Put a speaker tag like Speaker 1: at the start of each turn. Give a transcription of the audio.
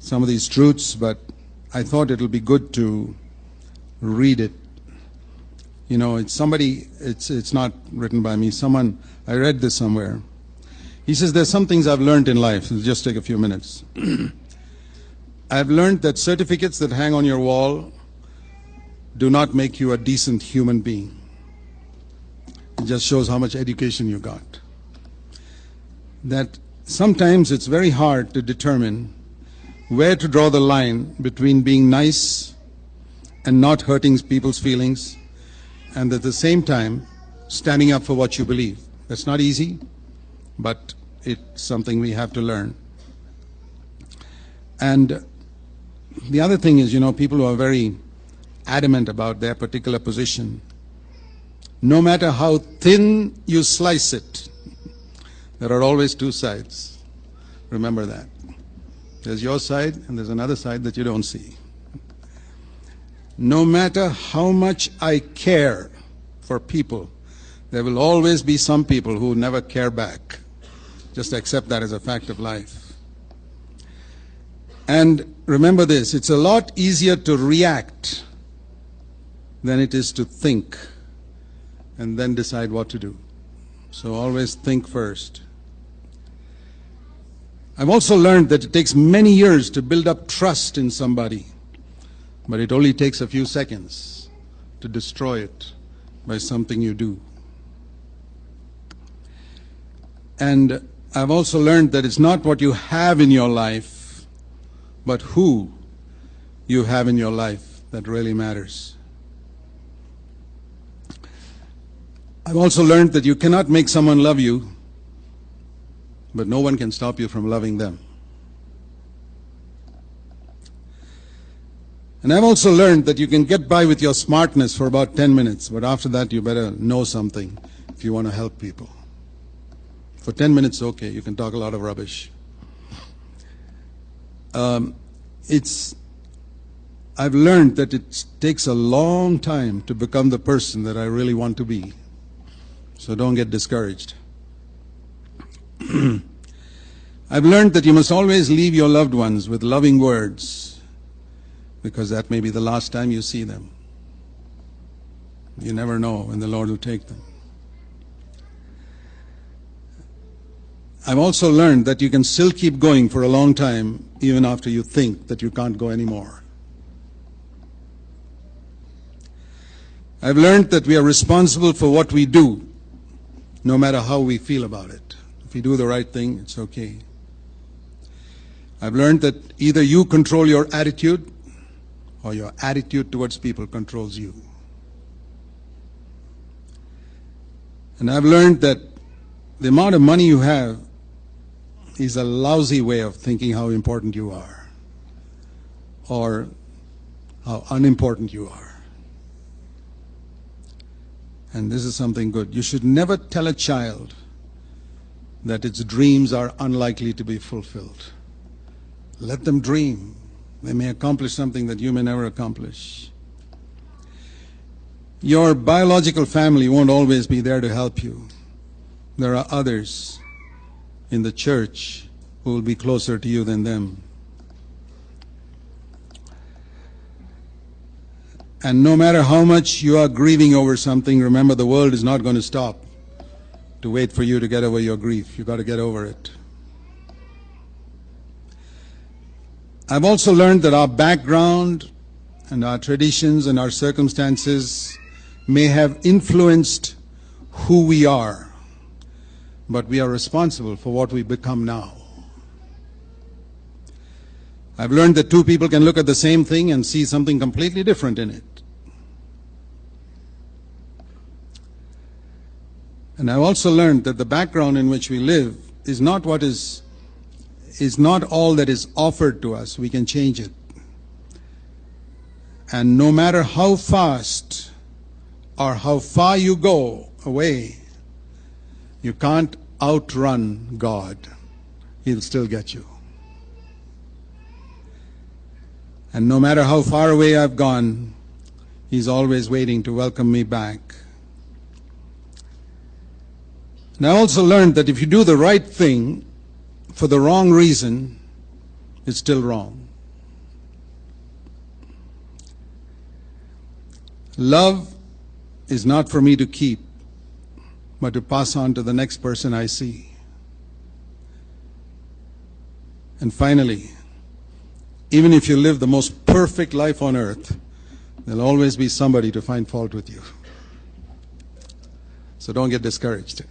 Speaker 1: some of these truths, but I thought it'll be good to read it. You know, it's not written by me. I read this somewhere. He says, there's some things I've learned in life. It'll just take a few minutes. I've learned that certificates that hang on your wall do not make you a decent human being. It just shows how much education you got. That sometimes it's very hard to determine where to draw the line between being nice and not hurting people's feelings, and at the same time standing up for what you believe. That's not easy, but it's something we have to learn. And the other thing is, you know, people who are very adamant about their particular position, no matter how thin you slice it, there are always two sides. Remember that. There's your side and there's another side that you don't see. No matter how much I care for people, there will always be some people who never care back. Just accept that as a fact of life. And remember this, it's a lot easier to react than it is to think and then decide what to do. So always think first. I've also learned that it takes many years to build up trust in somebody, but it only takes a few seconds to destroy it by something you do. And I've also learned that it's not what you have in your life, but who you have in your life that really matters. I've also learned that you cannot make someone love you, but no one can stop you from loving them. And I've also learned that you can get by with your smartness for about 10 minutes, but after that you better know something if you want to help people. For 10 minutes, okay, you can talk a lot of rubbish. I've learned that it takes a long time to become the person that I really want to be. So don't get discouraged. I've learned that you must always leave your loved ones with loving words, because that may be the last time you see them. You never know when the Lord will take them. I've also learned that you can still keep going for a long time even after you think that you can't go anymore. I've learned that we are responsible for what we do, no matter how we feel about it. If you do the right thing, it's okay. I've learned that either you control your attitude or your attitude towards people controls you. And I've learned that the amount of money you have is a lousy way of thinking how important you are or how unimportant you are. And this is something good. You should never tell a child that its dreams are unlikely to be fulfilled. Let them dream. They may accomplish something that you may never accomplish. Your biological family won't always be there to help you. There are others in the church who will be closer to you than them. And no matter how much you are grieving over something, remember the world is not going to stop to wait for you to get over your grief. You've got to get over it. I've also learned that our background and our traditions and our circumstances may have influenced who we are, but we are responsible for what we become now. I've learned that two people can look at the same thing and see something completely different in it. And I've also learned that the background in which we live is not all that is offered to us. We can change it. And no matter how fast or how far you go away, you can't outrun God. He'll still get you. And no matter how far away I've gone, He's always waiting to welcome me back. And I also learned that if you do the right thing for the wrong reason, it's still wrong. Love is not for me to keep, but to pass on to the next person I see. And finally, even if you live the most perfect life on earth, there'll always be somebody to find fault with you. So don't get discouraged.